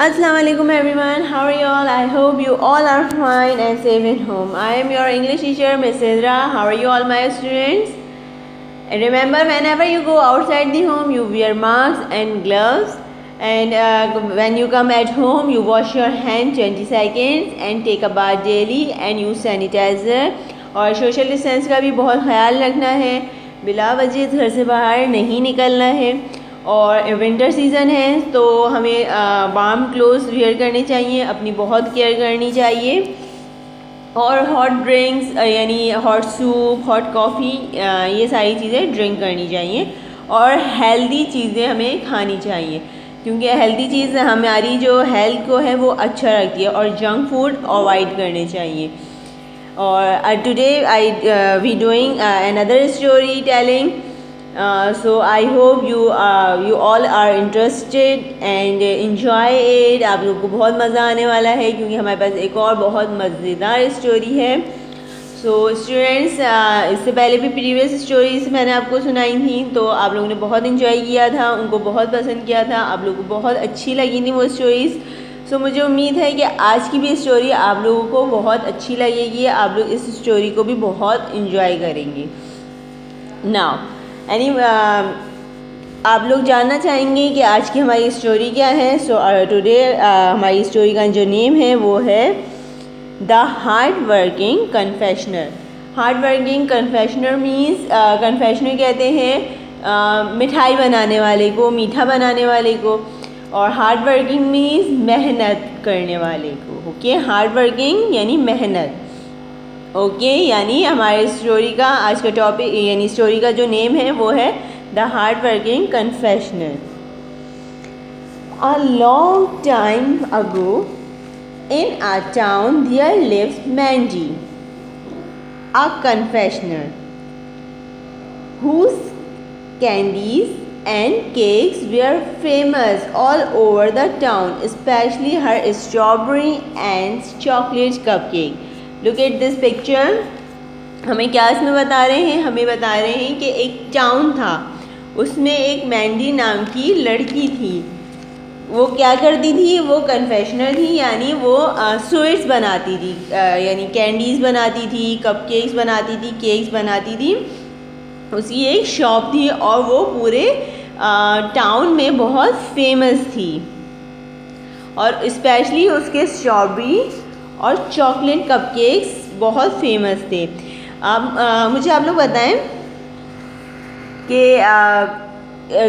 Assalamualaikum everyone, how are you all? I hope you all are fine and safe at home. I am your English teacher, Miss Sidra. How are you all my students? And remember, whenever you go outside the home, you wear masks and gloves. And when you come at home, you wash your hands 20 seconds and take a bath daily and use sanitizer. और social distance का भी बहुत ख्याल रखना है, बिला वजह घर से बाहर नहीं निकलना है। और विंटर सीज़न है तो हमें वार्म क्लोथ्स वेयर करने चाहिए, अपनी बहुत केयर करनी चाहिए। और हॉट ड्रिंक्स यानी हॉट सूप, हॉट कॉफ़ी, ये सारी चीज़ें ड्रिंक करनी चाहिए। और हेल्दी चीज़ें हमें खानी चाहिए, क्योंकि हेल्दी चीज़ हमारी जो हेल्थ को है वो अच्छा रखती है। और जंक फूड अवॉइड करने चाहिए। और today I we doing another story telling, so I hope you all are interested and enjoy it। आप लोगों को बहुत मज़ा आने वाला है, क्योंकि हमारे पास एक और बहुत मज़ेदार स्टोरी है। सो स्टूडेंट्स, इससे पहले भी प्रीवियस स्टोरीज मैंने आपको सुनाई थी, तो आप लोगों ने बहुत इन्जॉय किया था, उनको बहुत पसंद किया था, आप लोगों को बहुत अच्छी लगी थी वो स्टोरीज़। सो मुझे उम्मीद है कि आज की भी स्टोरी आप लोगों को बहुत अच्छी लगेगी, आप लोग इस स्टोरी को भी बहुत इन्जॉय करेंगे। नाउ आप लोग जानना चाहेंगे कि आज की हमारी स्टोरी क्या है। सो टुडे हमारी स्टोरी का जो नेम है वो है the hard working confectioner. Hard working confectioner means, confectioner कहते हैं मिठाई बनाने वाले को, मीठा बनाने वाले को। और हार्ड वर्किंग मीन्स मेहनत करने वाले को। ओके, हार्ड वर्किंग यानी मेहनत। ओके, यानी हमारे स्टोरी का आज का टॉपिक यानी स्टोरी का जो नेम है वो है the hard working confectioner. A long time ago in a town there lives Mandy, a confectioner whose candies and cakes were famous all over the town, especially her strawberry and chocolate cupcake। Look at this picture. हमें क्या इसमें बता रहे हैं? हमें बता रहे हैं कि एक टाउन था, उसमें एक मैंडी नाम की लड़की थी। वो क्या करती थी? वो कन्फेशनर थी, यानी वो स्वीट्स बनाती थी, यानी कैंडीज़ बनाती थी, कपकेक्स बनाती थी, केक्स बनाती थी। उसकी एक शॉप थी और वो पूरे टाउन में बहुत फेमस थी। और स्पेशली उसके स्ट्रॉबेरी और चॉकलेट कपकेक्स बहुत फेमस थे। अब मुझे आप लोग बताएं कि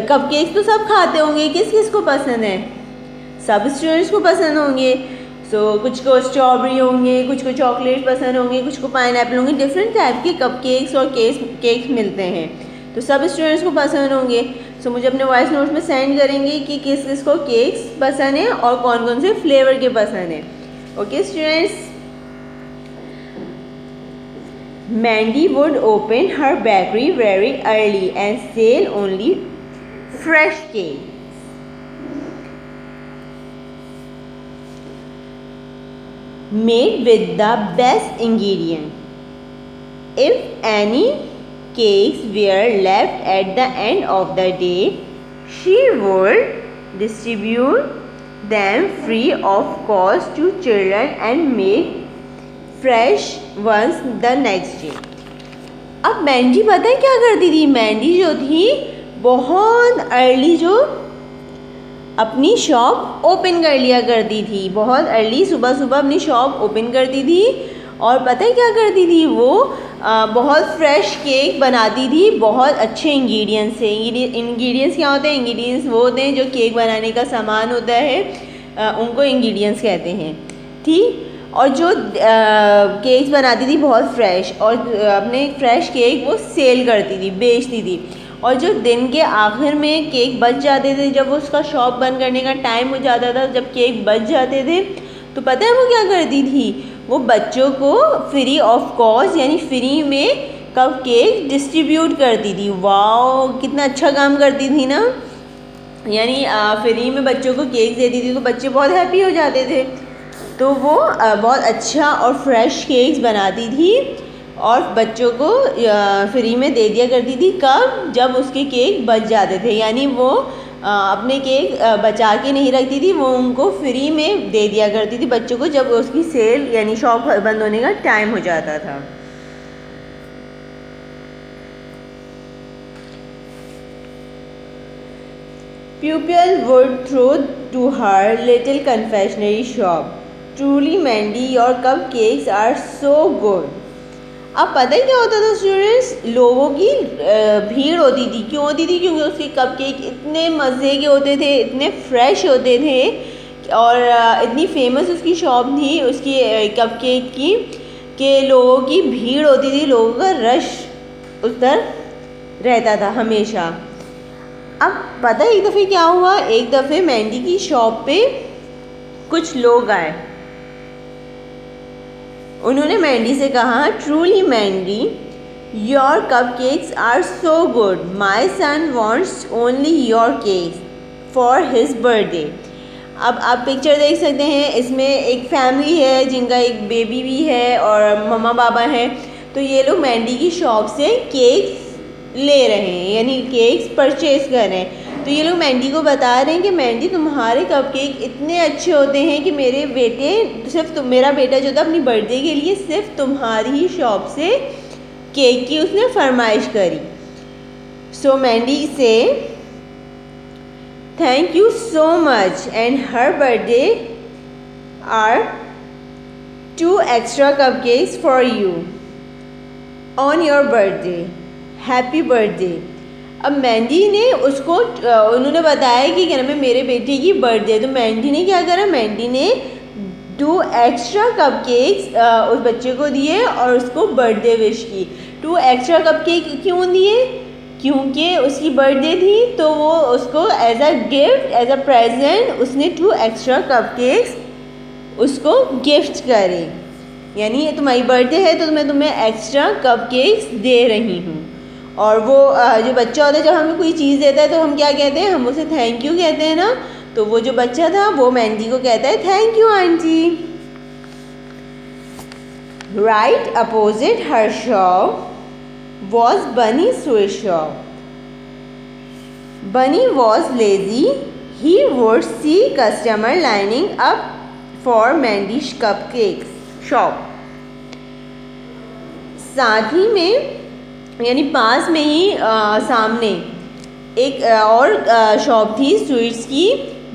कपकेक्स तो सब खाते होंगे, किस किस को पसंद है? सब स्टूडेंट्स को पसंद होंगे। सो कुछ को स्ट्रॉबेरी होंगे, कुछ को चॉकलेट पसंद होंगे, कुछ को पाइनएप्पल होंगे। डिफरेंट टाइप के कपकेक्स और केक्स मिलते हैं, तो सब स्टूडेंट्स को पसंद होंगे। सो मुझे अपने वॉइस नोट्स में सेंड करेंगे कि किस किस को केक्स पसंद है और कौन कौन से फ्लेवर के पसंद है। Okay students, Mandy would open her bakery very early and sell only fresh cakes. Made with the best ingredient. If any cakes were left at the end of the day, she would distribute them free of cost to children and make fresh ones the next day। अब मैंडी पता है क्या करती थी? मैंडी जो थी बहुत early जो अपनी शॉप ओपन कर लिया करती थी, बहुत अर्ली सुबह सुबह अपनी शॉप ओपन करती थी। और पता है क्या करती थी? वो बहुत फ्रेश केक बनाती थी, बहुत अच्छे इंग्रेडिएंट्स से। इंग्रेडिएंट्स क्या होते हैं? इंग्रेडिएंट्स वो होते हैं जो केक बनाने का सामान होता है, उनको इंग्रेडिएंट्स कहते हैं, ठीक। और जो केक्स बनाती थी बहुत फ्रेश, और अपने फ्रेश केक वो सेल करती थी, बेचती थी। और जो दिन के आखिर में केक बच जाते थे, जब उसका शॉप बंद करने का टाइम हो जाता था, जब केक बच जाते थे, तो पता है वो क्या करती थी? वो बच्चों को फ्री ऑफ कॉस्ट यानी फ्री में कप केक डिस्ट्रीब्यूट करती थी। वाओ, कितना अच्छा काम करती थी ना। यानी फ्री में बच्चों को केक देती थी, तो बच्चे बहुत हैप्पी हो जाते थे। तो वो बहुत अच्छा और फ्रेश केक्स बनाती थी और बच्चों को फ्री में दे दिया करती थी। कब? जब उसके केक बच जाते थे, यानी वो अपने केक बचा के नहीं रखती थी, वो उनको फ्री में दे दिया करती थी बच्चों को जब उसकी सेल यानी शॉप बंद होने का टाइम हो जाता था। Pupil would throw to her little confectionery shop. Truly, Mandy, your cupcakes are so good. अब पता है क्या होता था स्टूडेंट्स, लोगों की भीड़ होती थी। क्यों होती थी? क्योंकि उसके कपकेक इतने मज़े के होते थे, इतने फ्रेश होते थे और इतनी फेमस उसकी शॉप थी उसकी कपकेक की कि लोगों की भीड़ होती थी, लोगों का रश उधर रहता था हमेशा। अब पता है एक दफ़े क्या हुआ, एक दफ़े मैंडी की शॉप पे कुछ लोग आए। उन्होंने मैंडी से कहा, truly Mandy, your cupcakes are so good, my son wants only your cake for his birthday. अब आप पिक्चर देख सकते हैं, इसमें एक फैमिली है जिनका एक बेबी भी है और मम्मा पापा हैं। तो ये लोग मैंडी की शॉप से केक ले रहे हैं यानी केक्स परचेज कर रहे हैं। तो ये लोग मैंडी को बता रहे हैं कि मैंडी तुम्हारे कपकेक इतने अच्छे होते हैं कि मेरे बेटे मेरा बेटा जो था अपनी बर्थडे के लिए सिर्फ तुम्हारी ही शॉप से केक की उसने फरमाइश करी। सो मैंडी से thank you so much and her birthday are 2 extra cupcakes for you on your birthday, happy birthday. अब मैंडी ने उसको उन्होंने बताया कि क्या नाम है मेरे बेटे की बर्थडे। तो मैंडी ने क्या करा, मैंडी ने 2 extra कपकेक्स उस बच्चे को दिए और उसको बर्थडे विश की। 2 extra कपकेक क्यों दिए? क्योंकि उसकी बर्थडे थी तो वो उसको as a gift, as a present उसने 2 extra कपकेक्स उसको गिफ्ट करे। यानी ये तुम्हारी बर्थडे है तो मैं तुम्हें एक्स्ट्रा कपकेक्स दे रही हूँ। और वो जो बच्चा होता है जब हमें कोई चीज़ देता है तो हम क्या कहते हैं, हम उसे थैंक यू कहते हैं ना। तो वो जो बच्चा था वो मैंडी को कहता है thank you aunty. Right opposite her shop was Bunny sweet shop. Bunny was lazy, he would see customer lining up for Mandy's cupcakes shop. साथ ही में यानी पास में ही सामने एक और शॉप थी स्वीट्स की,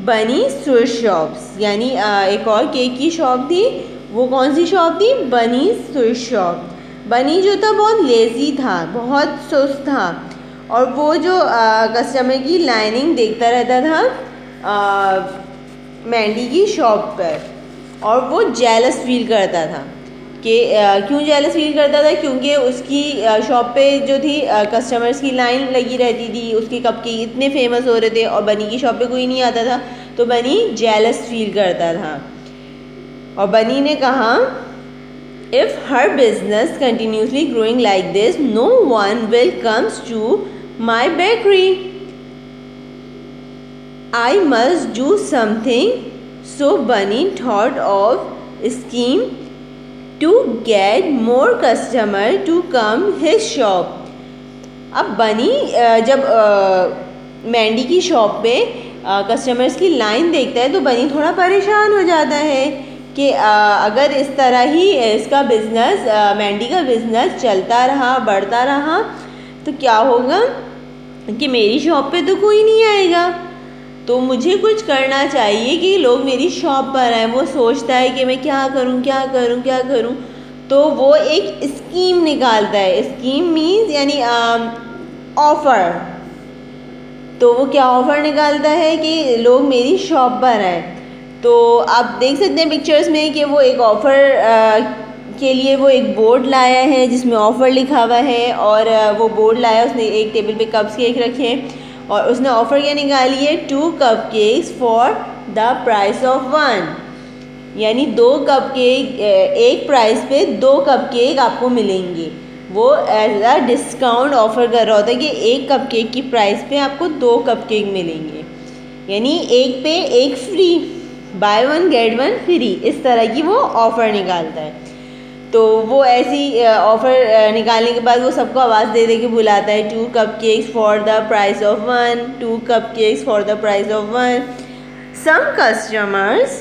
बनी स्वीट शॉप्स। यानी एक और केक की शॉप थी। वो कौन सी शॉप थी? बनी स्वीट शॉप। बनी जो था बहुत लेज़ी था, बहुत सुस्त था और वो जो कस्टमर की लाइनिंग देखता रहता था मैंडी की शॉप पर और वो जेलस फील करता था कि क्यों जेलस फील करता था? क्योंकि उसकी शॉप पे जो थी कस्टमर्स की लाइन लगी रहती थी, उसके कपकेक इतने फेमस हो रहे थे और बनी की शॉप पे कोई नहीं आता था। तो बनी जेलस फील करता था और बनी ने कहा, if her business continuously growing like this, no one will comes to my bakery. I must do something. So Bunny thought of scheme to get more customer to come his shop। अब बनी जब मैंडी की shop पे customers की line देखता है तो बनी थोड़ा परेशान हो जाता है कि अगर इस तरह ही इसका बिज़नेस मैंडी का बिज़नेस चलता रहा, बढ़ता रहा तो क्या होगा कि मेरी शॉप पे तो कोई नहीं आएगा। तो मुझे कुछ करना चाहिए कि लोग मेरी शॉप पर आए। वो सोचता है कि मैं क्या करूं क्या करूं क्या करूं। तो वो एक स्कीम निकालता है। स्कीम मीन्स यानी ऑफ़र। तो वो क्या ऑफ़र निकालता है कि लोग मेरी शॉप पर आए। तो आप देख सकते हैं पिक्चर्स में कि वो एक ऑफ़र के लिए वो एक बोर्ड लाया है जिसमें ऑफ़र लिखा हुआ है और वो बोर्ड लाया, उसने एक टेबल पे कप्स केक रखे हैं और उसने ऑफ़र क्या निकाली है, 2 cupcakes for the price of 1। यानी 2 कपकेक एक प्राइस पे 2 कपकेक आपको मिलेंगे। वो एज अ डिस्काउंट ऑफ़र कर रहा होता है कि 1 कपकेक की प्राइस पे आपको 2 कपकेक मिलेंगे। यानी एक पे एक फ्री, बाय 1 गेट 1 फ्री, इस तरह की वो ऑफ़र निकालता है। तो वो ऐसी ऑफ़र निकालने के बाद वो सबको आवाज़ दे दे के बुलाता है, 2 cupcakes for the price of 1, 2 cupcakes for the price of 1. Some customers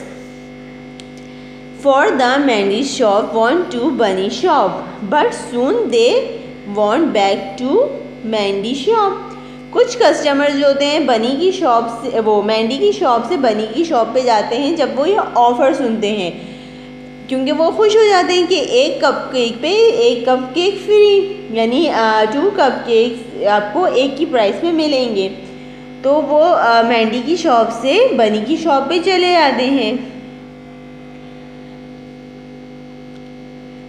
for the Mandy shop want to Bunny shop, but soon they want back to Mandy shop. कुछ कस्टमर जो होते हैं बनी की शॉप से, वो मैंडी की शॉप से बनी की शॉप पे जाते हैं जब वो ये ऑफ़र सुनते हैं, क्योंकि वो खुश हो जाते हैं कि एक कपकेक पे एक कपकेक फ्री, यानी 2 कपकेक्स आपको एक की प्राइस में मिलेंगे। तो वो मैंडी की शॉप से बनी की शॉप पे चले जाते हैं।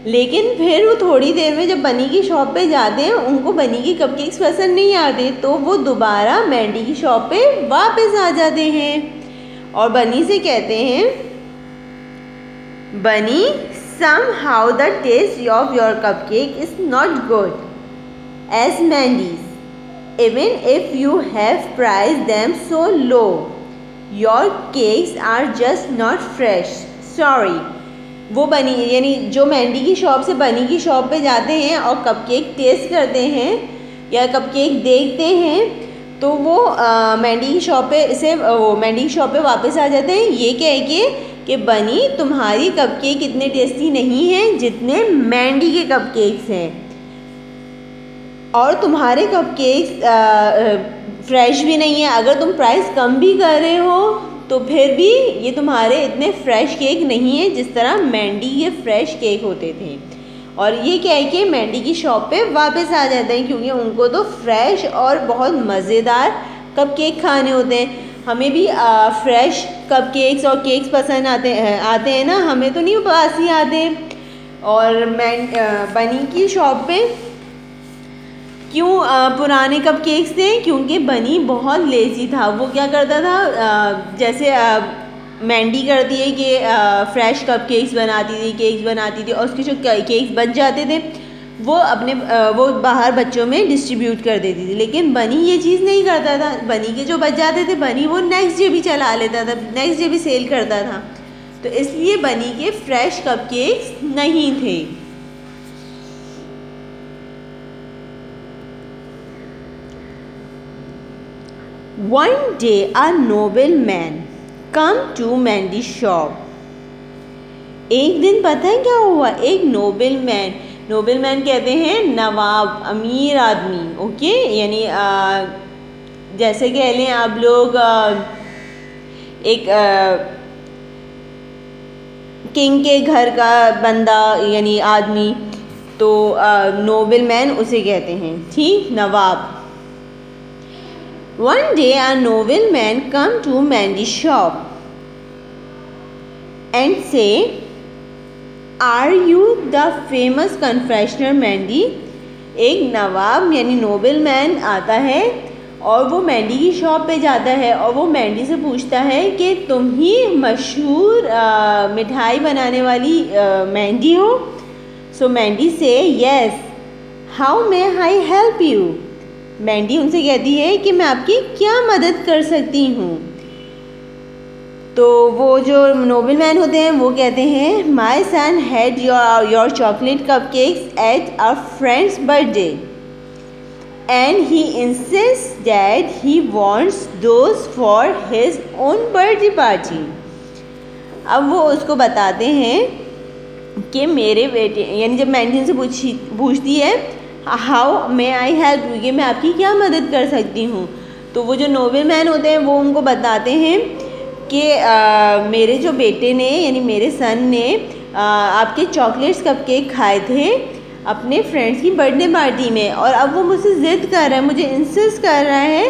लेकिन फिर वो थोड़ी देर में जब बनी की शॉप पे जाते हैं उनको बनी की कपकेक्स पसंद नहीं आते, तो वो दोबारा मैंडी की शॉप पे वापस आ जाते हैं और बनी से कहते हैं, बनी, somehow the taste of your cupcake is not good as Mandy's, even if you have priced them so low. Your cakes are just not fresh. Sorry. वो बनी यानी जो मैंडी की शॉप से बनी की शॉप पे जाते हैं और कपकेक टेस्ट करते हैं या कपकेक देखते हैं, तो वो मैंडी की शॉप पे से वो मैंडी की शॉप पे वापस आ जाते हैं ये कह के कि बनी, तुम्हारी कपकेक इतने टेस्टी नहीं हैं जितने मैंडी के कपकेक्स हैं, और तुम्हारे कपकेक्स फ्रेश भी नहीं है। अगर तुम प्राइस कम भी कर रहे हो तो फिर भी ये तुम्हारे इतने फ्रेश केक नहीं है जिस तरह मैंडी के फ्रेश केक होते थे। और ये कह के मैंडी की शॉप पे वापस आ जाते हैं, क्योंकि उनको तो फ्रेश और बहुत मज़ेदार कपकेक खाने होते हैं। हमें भी फ्रेश कपकेक्स और केक्स पसंद आते हैं ना, हमें तो नहीं बासी आते। और बनी की शॉप पे क्यों पुराने कपकेक्स थे, क्योंकि बनी बहुत लेज़ी था। वो क्या करता था, जैसे मैंडी करती है कि फ्रेश कपकेक्स बनाती थी, केक्स बनाती थी, और उसके जो केक्स बच जाते थे वो बाहर बच्चों में डिस्ट्रीब्यूट कर देती थी। लेकिन बनी ये चीज़ नहीं करता था। बनी के जो बच जाते थे बनी वो नेक्स्ट डे भी चला लेता था, नेक्स्ट डे भी सेल करता था। तो इसलिए बनी के फ्रेश कपकेक्स नहीं थे। One day a nobleman come to Mandy shop. एक दिन पता है क्या हुआ, एक नोबलमैन कहते हैं नवाब, अमीर आदमी, ओके, यानी जैसे कह लें आप लोग एक किंग के घर का बंदा यानी आदमी, तो नोबलमैन उसे कहते हैं, ठीक, नवाब। One day a nobleman come to Mandy shop and say, Are you the famous confectioner Mandy? एक नवाब यानी नोबलमैन आता है और वो मैंडी की शॉप पे जाता है और वो मैंडी से पूछता है कि तुम ही मशहूर मिठाई बनाने वाली मैंडी हो? सो मैंडी से yes, how may I help you? Mandy उनसे कहती है कि मैं आपकी क्या मदद कर सकती हूँ। तो वो जो नोबलमैन होते हैं वो कहते हैं, my son had your chocolate cupcakes at a friend's birthday and he insist that he wants those for his own birthday party. अब वो उसको बताते हैं कि मेरे बेटे, यानी जब मैंडी उनसे पूछती है how may I help you, कि मैं आपकी क्या मदद कर सकती हूँ, तो वो जो नोबलमैन होते हैं वो उनको बताते हैं कि मेरे जो बेटे ने यानी मेरे सन ने आपके चॉकलेट्स कपकेक खाए थे अपने फ्रेंड्स की बर्थडे पार्टी में, और अब वो मुझसे ज़िद कर रहा है, मुझे इंसिस्ट कर रहा है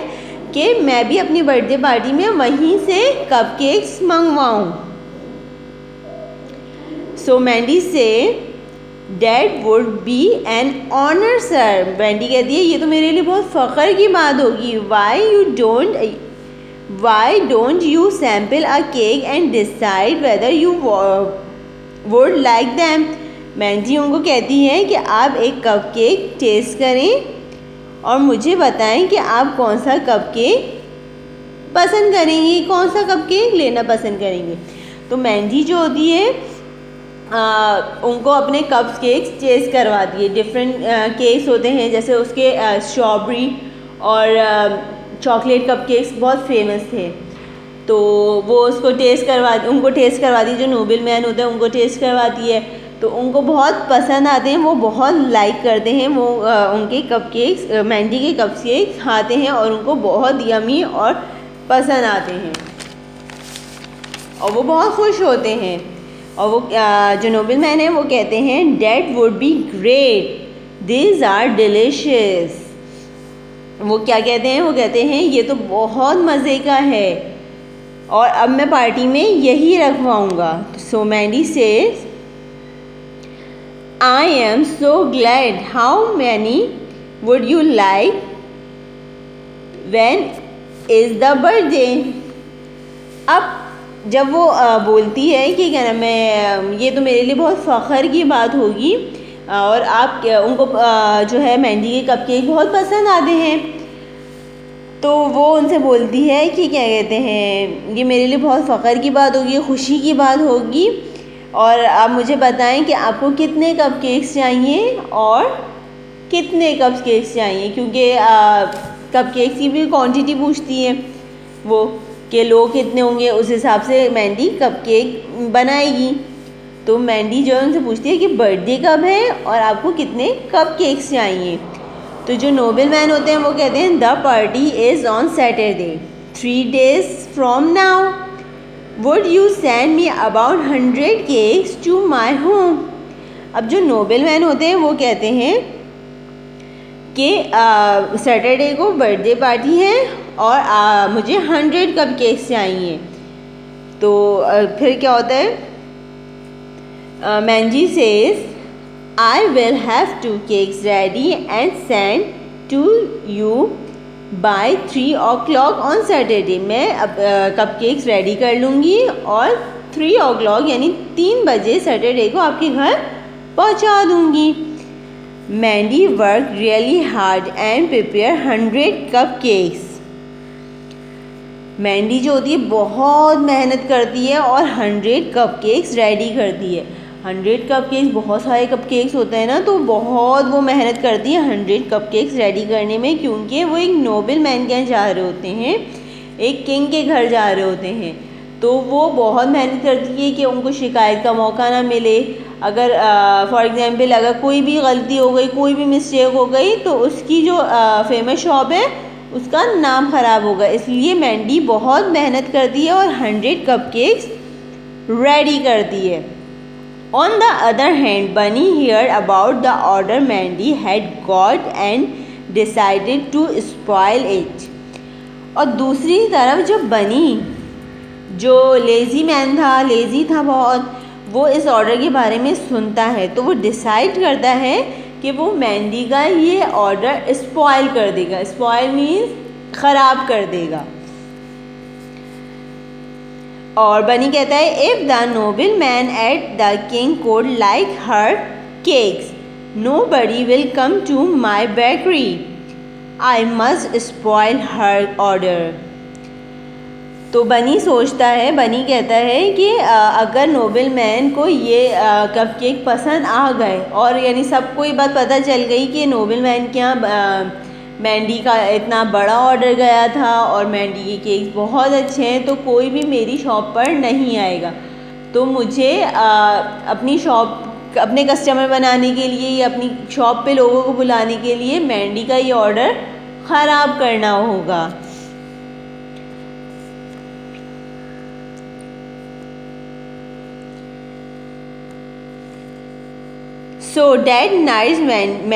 कि मैं भी अपनी बर्थडे पार्टी में वहीं से कपकेक्स मंगवाऊँ। सो मैंडी से That would be an honor, sir. Mandy कहती है ये तो मेरे लिए बहुत फ़ख्र की बात होगी। Why don't you sample a cake and decide whether you would like them? Mandy उनको कहती है कि आप एक कपकेक टेस्ट करें और मुझे बताएं कि आप कौन सा कपकेक पसंद करेंगे, कौन सा कपकेक लेना पसंद करेंगे। तो मैंडी जो होती है उनको अपने कप्स केक्स टेस्ट करवा दिए। डिफरेंट केक्स होते हैं, जैसे उसके स्ट्रॉबेरी और चॉकलेट कप केक्स बहुत फेमस थे। तो वो उनको टेस्ट करवा दी, जो नोबल मैन होते हैं उनको टेस्ट करवा दिए। तो उनको बहुत पसंद आते हैं, वो बहुत लाइक करते हैं, वो उनके कप केक्स, मैंडी के कप केक्स खाते हैं और उनको बहुत यमी और पसंद आते हैं और वो बहुत खुश होते हैं। और वो जो नोबल मैन है वो कहते हैं that would be great, these are delicious. वो क्या कहते हैं, वो कहते हैं ये तो बहुत मज़े का है और अब मैं पार्टी में यही रखवाऊँगा। So Mandy says I am so glad, how many would you like, when is the birthday. अब जब वो बोलती है कि क्या नाम है, ये तो मेरे लिए बहुत फ़ख्र की बात होगी और आप उनको जो है मैंडी के कपकेक बहुत पसंद आते हैं, तो वो उनसे बोलती है कि क्या कहते हैं, ये मेरे लिए बहुत फ़ख्र की बात होगी, खुशी की बात होगी और आप मुझे बताएं कि आपको कितने कपकेक्स चाहिए और कितने कपकेक्स चाहिए, क्योंकि कपकेक्स की भी क्वांटिटी पूछती है वो कि लोग कितने होंगे, उस हिसाब से मैंडी कपकेक बनाएगी। तो मैंडी जो है उनसे पूछती है कि बर्थडे कब है और आपको कितने कपकेक्स चाहिए। तो जो नोबल मैन होते हैं वो कहते हैं the party is on Saturday 3 days from now, would you send me about 100 cakes to my home. अब जो नोबल मैन होते हैं वो कहते हैं कि सैटरडे को बर्थडे पार्टी है और मुझे 100 कपकेक्स चाहिए। तो फिर क्या होता है, Mandy says I will have 2 cakes ready and send to you by 3 o'clock on Saturday. मैं अब कपकेक्स रेडी कर लूँगी और 3 o'clock यानी 3 बजे सैटरडे को आपके घर पहुँचा दूँगी। Mandy work really hard and prepare 100 cupcakes. Mandy जो होती है बहुत मेहनत करती है और 100 कपकेक्स रेडी करती है। 100 कपकेक्स, बहुत सारे कपकेक्स होते हैं ना, तो बहुत वो मेहनत करती है 100 कपकेक्स रेडी करने में, क्योंकि वो एक नोबल मैन के यहाँ जा रहे होते हैं, एक किंग के घर जा रहे होते हैं। तो वो बहुत मेहनत करती है कि उनको शिकायत का मौका ना मिले। अगर फॉर एग्ज़ाम्पल अगर कोई भी गलती हो गई, कोई भी मिस्टेक हो गई, तो उसकी जो फेमस शॉप है उसका नाम ख़राब होगा। इसलिए मैंडी बहुत मेहनत करती है और 100 कपकेक्स रेडी करती है। On the other hand Bunny hear about the order Mandy had got and decided to spoil it. और दूसरी तरफ जो बनी, जो लेज़ी मैन था, लेज़ी था बहुत, वो इस ऑर्डर के बारे में सुनता है, तो वो डिसाइड करता है कि वो मैंडी का ये ऑर्डर स्पॉइल कर देगा। स्पॉइल मीन्स ख़राब कर देगा। और बनी कहता है if the noble man at the king court like her cakes, nobody will come to my bakery, I must spoil her order. तो बनी सोचता है, बनी कहता है कि अगर नोबल मैन को ये कपकेक पसंद आ गए और यानी सबको ये बात पता चल गई कि नोबल मैन के यहाँ मैंडी का इतना बड़ा ऑर्डर गया था और मैंडी के केक बहुत अच्छे हैं, तो कोई भी मेरी शॉप पर नहीं आएगा। तो मुझे अपनी शॉप, अपने कस्टमर बनाने के लिए या अपनी शॉप पे लोगों को बुलाने के लिए मैंडी का ये ऑर्डर ख़राब करना होगा। So that night when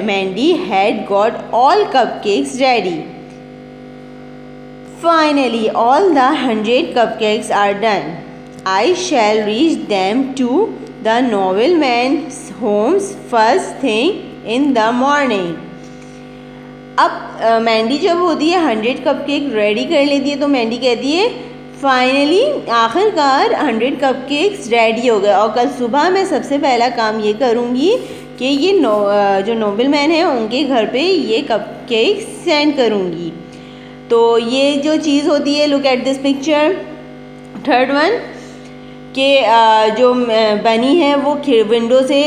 Mandy had got all cupcakes ready, finally all the 100 cupcakes are done. I shall reach them to the nobleman's homes first thing in the morning. अब मैंडी जब होती है 100 कपकेक रेडी कर लेती है, तो मैंडी कहती है फाइनली आखिरकार 100 कपकेक्स रेडी हो गए और कल सुबह मैं सबसे पहला काम ये करूँगी कि ये जो नोबल मैन है उनके घर पे ये कपकेक्स सेंड करूँगी। तो ये जो चीज़ होती है, look at this picture, third one, कि जो बनी है वो विंडो से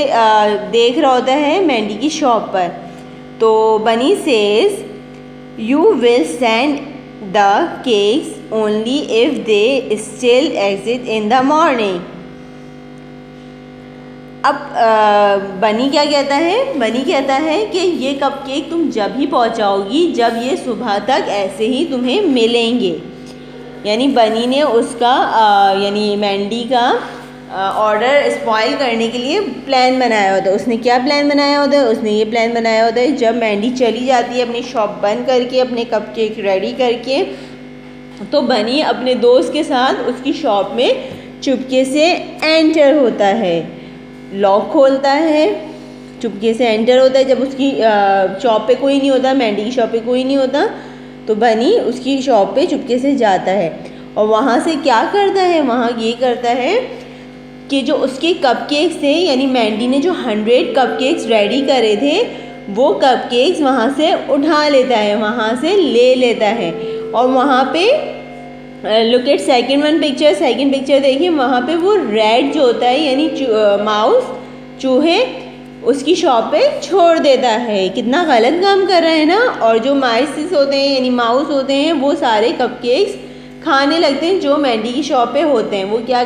देख रहा होता है मैंडी की शॉप पर। तो बनी says you will send the cakes only if they still exit in the morning. अब बनी क्या कहता है, बनी कहता है कि ये कपकेक तुम जब ही पहुंचाओगी जब ये सुबह तक ऐसे ही तुम्हें मिलेंगे। यानी बनी ने उसका यानी मैंडी का ऑर्डर स्पॉइल करने के लिए प्लान बनाया होता है। उसने क्या प्लान बनाया होता है, उसने ये प्लान बनाया होता है जब मैंडी चली जाती है अपनी शॉप बंद करके अपने कपकेक रेडी करके, तो बनी अपने दोस्त के साथ उसकी शॉप में चुपके से एंटर होता है, लॉक खोलता है, चुपके से एंटर होता है। जब उसकी शॉप पे कोई नहीं होता, मैंडी की शॉप पे कोई नहीं होता, तो बनी उसकी शॉप पे चुपके से जाता है और वहाँ से क्या करता है, वहाँ ये करता है कि जो उसके कपकेक्स थे, यानी मैंडी ने जो 100 कपकेक्स रेडी करे थे, वो कपकेक्स वहाँ से उठा लेता है, वहाँ से ले लेता है। और वहाँ पे लुक एट सेकंड पिक्चर देखिए, वहाँ पे वो रेड जो होता है यानी माउस, चूहे उसकी शॉप पे छोड़ देता है। कितना गलत काम कर रहे हैं ना। और जो माइस होते हैं यानी माउस होते हैं, वो सारे कपकेक्स खाने लगते हैं जो मैंडी की शॉप पे होते हैं। वो क्या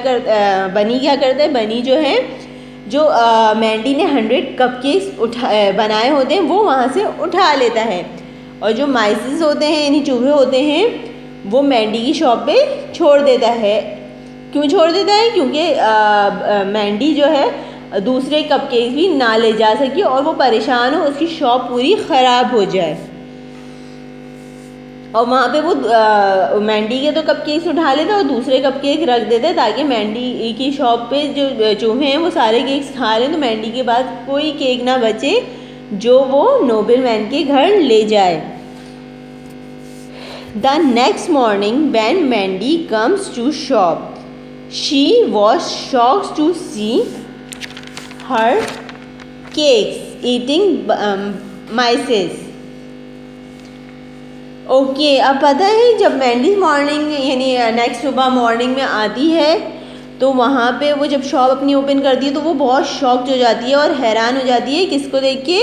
बनी क्या करता है, बनी जो है जो मैंडी ने 100 कपकेक्स बनाए होते हैं वो वहाँ से उठा लेता है। और जो माइसिस होते हैं यानी चूहे होते हैं, वो मैंडी की शॉप पे छोड़ देता है। क्यों छोड़ देता है, क्योंकि मैंडी जो है दूसरे कपकेक्स भी ना ले जा सके और वो परेशान हो, उसकी शॉप पूरी ख़राब हो जाए। और वहाँ पे वो मैंडी के तो कपकेक्स उठा लेता है और दूसरे कपकेक रख देता है ताकि मैंडी की शॉप पे जो चूहे हैं वो सारे केक्स खा लें, तो मैंडी के पास कोई केक ना बचे जो वो नोबल मैन के घर ले जाए। The next morning when Mandy comes to shop, she was shocked to see her cakes eating mice। Okay, अब पता है जब मैंडी मॉर्निंग यानी नेक्स्ट सुबह मॉर्निंग में आती है तो वहाँ पे वो जब शॉप अपनी ओपन करती है तो वो बहुत शॉक्ड हो जाती है और हैरान हो जाती है। किसको देख के,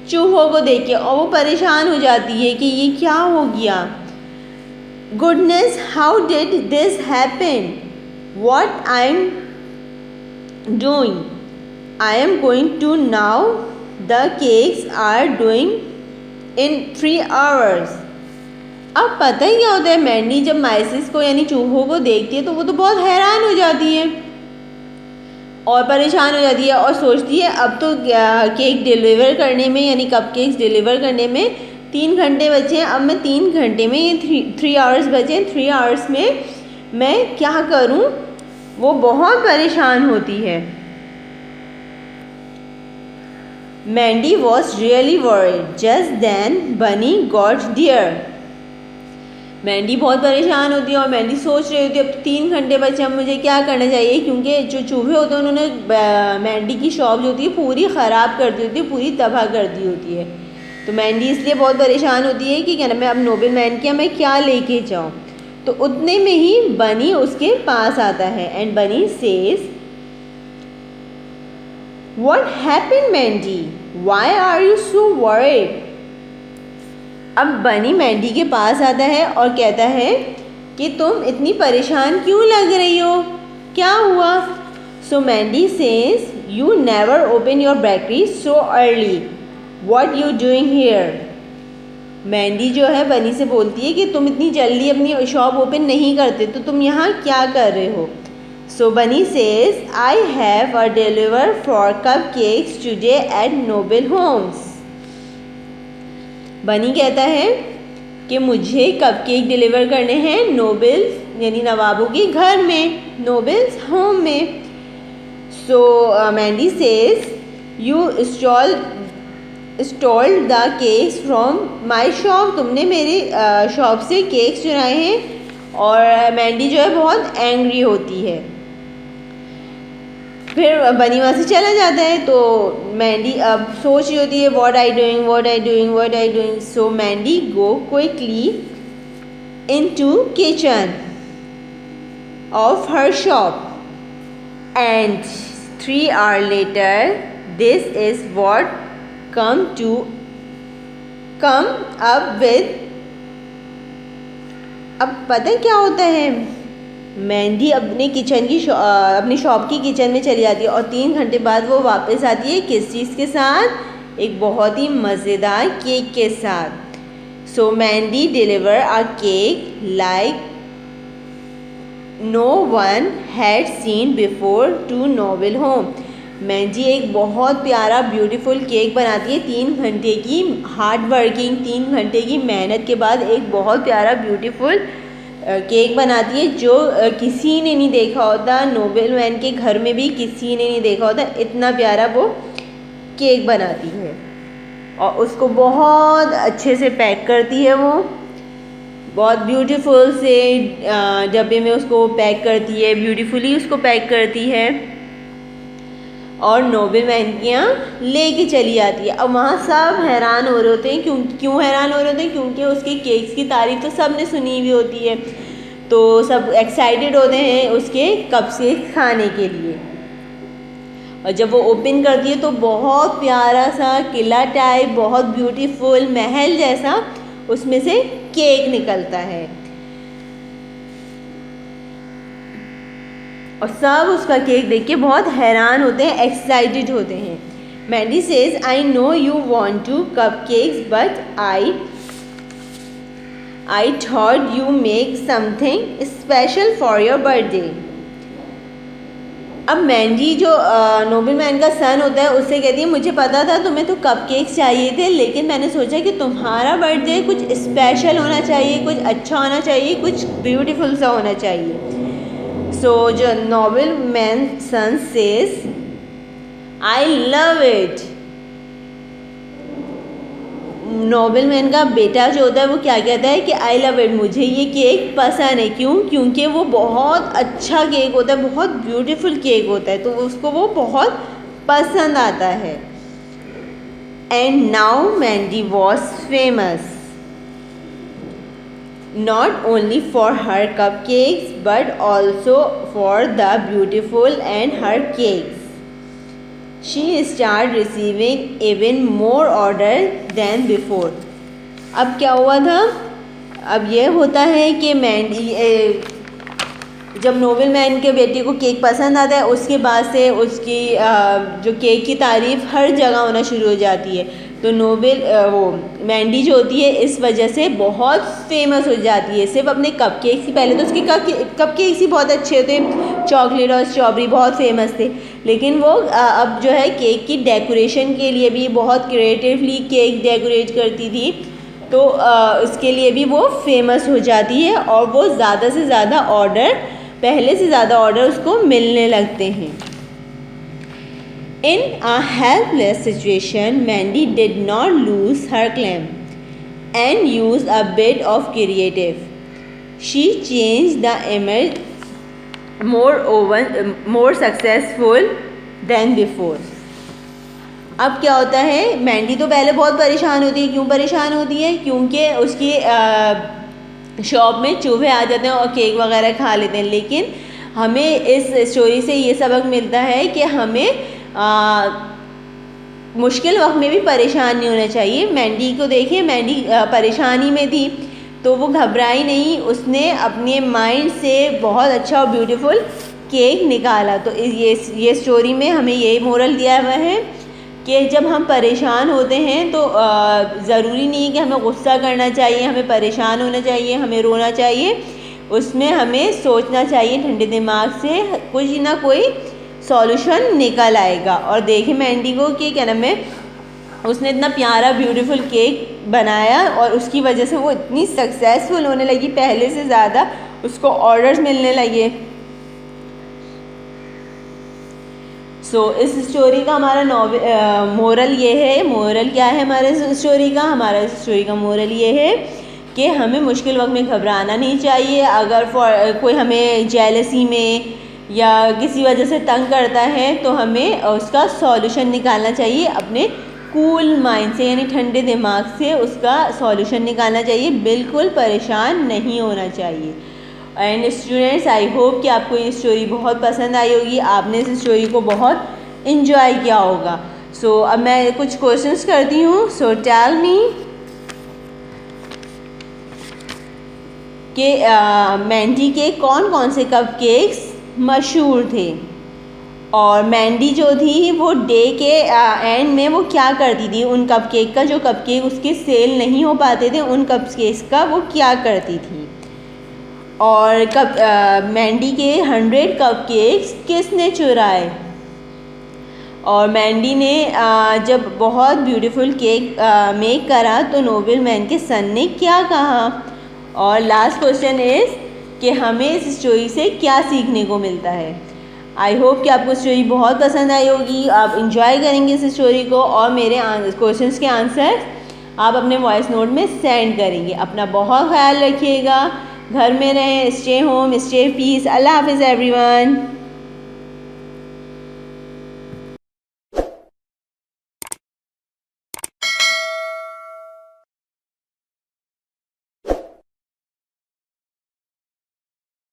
चूहों को देख के। और वो परेशान हो जाती है कि ये क्या हो गया। Goodness, how did this happen, what I am doing, I am going to now, the cakes are doing in 3 hours। अब पता ही क्या होता है, मैंडी जब माइसिस को यानी चूहों को देखती है तो वो तो बहुत हैरान हो जाती है और परेशान हो जाती है और सोचती है अब तो केक डिलीवर करने में यानी कपकेक्स डिलीवर करने में 3 घंटे बचे हैं। अब मैं 3 घंटे में ये 3 आवर्स बचे हैं, 3 आवर्स में मैं क्या करूं। वो बहुत परेशान होती है। Mandy was really worried. Just then, Bunny got there। Mandy बहुत परेशान होती है और मैंडी सोच रही होती है अब तो 3 घंटे बचे, अब मुझे क्या करना चाहिए, क्योंकि जो चूहे होते हैं उन्होंने मैंडी की शॉप जो होती है पूरी ख़राब कर दी होती है, पूरी तबाह कर दी होती है। तो मैंडी इसलिए बहुत परेशान होती है कि क्या ना मैं अब नोबल मैन के मैं क्या लेके जाऊँ। तो उतने में ही बनी उसके पास आता है एंड बनी says, What happened, Mandy? Why are you so worried? अब बनी मैंडी के पास आता है और कहता है कि तुम इतनी परेशान क्यों लग रही हो, क्या हुआ। सो Mandy says, You never open your bakery so early. What you doing here? Mandy जो है बनी से बोलती है कि तुम इतनी जल्दी अपनी शॉप ओपन नहीं करते तो तुम यहाँ क्या कर रहे हो। So Bunny says, I have a deliver for cupcakes today at Noble Homes। बनी कहता है कि मुझे कपकेक डिलीवर करने हैं नोबल्स यानी नवाबों के घर में, नोबल्स होम में। So Mandy says, you stole the cakes from my shop। तुमने मेरी शॉप से केक्स चुराए हैं। और मैंडी जो है बहुत एंग्री होती है। फिर बनी वहाँ से चला जाता है। तो मैंडी अब सोच रही होती है what I doing. So Mandy go quickly into kitchen of her shop and 3 hours later this is what come up with। अब पता है क्या होता है, मेहंदी अपनी शॉप की किचन में चली जाती है और 3 घंटे बाद वो वापस आती है किस चीज़ के साथ, एक बहुत ही मज़ेदार केक के साथ। So Mandy deliver a cake like no one had seen before to Noble home. Mandy एक बहुत प्यारा ब्यूटीफुल केक बनाती है। 3 घंटे की हार्ड वर्किंग, 3 घंटे की मेहनत के बाद एक बहुत प्यारा ब्यूटीफुल केक बनाती है जो किसी ने नहीं देखा होता। नोबल मैन के घर में भी किसी ने नहीं देखा होता, इतना प्यारा वो केक बनाती है और उसको बहुत अच्छे से पैक करती है। वो बहुत ब्यूटीफुल से डब्बे में उसको पैक करती है, ब्यूटीफुली उसको पैक करती है और नोबल मैन के यहाँ लेके चली जाती है। अब वहाँ सब हैरान हो रहे होते हैं। क्यों हैरान हो रहे होते हैं? क्योंकि उसके केक्स की तारीफ़ तो सब ने सुनी हुई होती है, तो सब एक्साइटेड होते हैं उसके कप से खाने के लिए। और जब वो ओपन करती है तो बहुत प्यारा सा किला टाइप, बहुत ब्यूटीफुल महल जैसा उसमें से केक निकलता है और सब उसका केक देख के बहुत हैरान होते हैं, एक्साइटेड होते हैं। Mandy says I know you want two cupcakes but I thought you make something special for your birthday. अब मैंडी जो नोबल मैन का सन होता है उससे कहती है मुझे पता था तुम्हें तो कप केक्स चाहिए थे, लेकिन मैंने सोचा कि तुम्हारा बर्थडे कुछ स्पेशल होना चाहिए, कुछ अच्छा होना चाहिए, कुछ ब्यूटीफुल सा होना चाहिए। सो जो noble man son says I love it. Noble man का बेटा जो होता है वो क्या कहता है कि आई लव इट, मुझे ये केक पसंद है। क्यों? क्योंकि वो बहुत अच्छा केक होता है, बहुत ब्यूटीफुल केक होता है, तो उसको वो बहुत पसंद आता है। And now Mandy was famous not only for her cupcakes but also for the beautiful and her cakes. She started receiving even more order than before। अब क्या हुआ था? अब ये होता है कि मैंडी जब नोबल मैन के बेटे को केक पसंद आता है उसके बाद से उसकी जो केक की तारीफ़ हर जगह होना शुरू हो जाती है। तो मैंडी जो होती है इस वजह से बहुत फेमस हो जाती है। सिर्फ अपने कप केक्स ही, पहले तो उसके कप केक्स ही बहुत अच्छे थे, चॉकलेट और स्ट्रॉबेरी बहुत फेमस थे, लेकिन वो अब जो है केक की डेकोरेशन के लिए भी बहुत क्रिएटिवली केक डेकोरेट करती थी, तो इसके लिए भी वो फेमस हो जाती है और वो ज़्यादा से ज़्यादा पहले से ज़्यादा ऑर्डर उसको मिलने लगते हैं। In a helpless situation, Mandy did not lose her calm and used a bit of creative. She changed the image more successful than before. अब क्या होता है, मैंडी तो पहले बहुत परेशान होती है। क्यों परेशान होती है? क्योंकि उसकी शॉप में चूहे आ जाते हैं और केक वगैरह खा लेते हैं। लेकिन हमें इस स्टोरी से ये सबक मिलता है कि हमें मुश्किल वक्त में भी परेशान नहीं होना चाहिए। मैंडी को देखिए, मैंडी परेशानी में थी तो वो घबराई नहीं, उसने अपने माइंड से बहुत अच्छा और ब्यूटीफुल केक निकाला। तो ये स्टोरी में हमें ये मोरल दिया हुआ है कि जब हम परेशान होते हैं तो ज़रूरी नहीं है कि हमें गुस्सा करना चाहिए, हमें परेशान होना चाहिए, हमें रोना चाहिए। उसमें हमें सोचना चाहिए ठंडे दिमाग से, कुछ ना कोई सॉल्यूशन निकल आएगा। और देखिए मैंडी को कि क्या नाम है, उसने इतना प्यारा ब्यूटीफुल केक बनाया और उसकी वजह से वो इतनी सक्सेसफुल होने लगी, पहले से ज़्यादा उसको ऑर्डर्स मिलने लगे। सो इस स्टोरी का हमारा मोरल ये है, मोरल क्या है हमारे स्टोरी का? हमारा स्टोरी का मोरल ये है कि हमें मुश्किल वक्त में घबराना नहीं चाहिए। अगर कोई हमें जेलसी में या किसी वजह से तंग करता है तो हमें उसका सॉल्यूशन निकालना चाहिए अपने कूल माइंड से, यानी ठंडे दिमाग से उसका सॉल्यूशन निकालना चाहिए। बिल्कुल परेशान नहीं होना चाहिए। एंड स्टूडेंट्स, आई होप कि आपको ये स्टोरी बहुत पसंद आई होगी, आपने इस स्टोरी को बहुत इंजॉय किया होगा। सो अब मैं कुछ क्वेश्चंस करती हूँ। सो टेल मी कि मैंडी के कौन कौन से कपकेक्स मशहूर थे, और मैंडी जो थी वो डे के एंड में वो क्या करती थी, उन कपकेक का जो कपकेक उसके सेल नहीं हो पाते थे उन कपकेक्स का वो क्या करती थी, और मैंडी के 100 कपकेक्स किसने चुराए, और मैंडी ने जब बहुत ब्यूटीफुल केक मेक करा तो नोबल मैन के सन ने क्या कहा, और लास्ट क्वेश्चन इज़ कि हमें इस स्टोरी से क्या सीखने को मिलता है। आई होप कि आपको स्टोरी बहुत पसंद आई होगी, आप इंजॉय करेंगे इस स्टोरी को, और मेरे क्वेश्चंस के आंसर आप अपने वॉइस नोट में सेंड करेंगे। अपना बहुत ख्याल रखिएगा, घर में रहें, स्टे होम, स्टे पीस। अल्लाह हाफिज़ एवरीवन।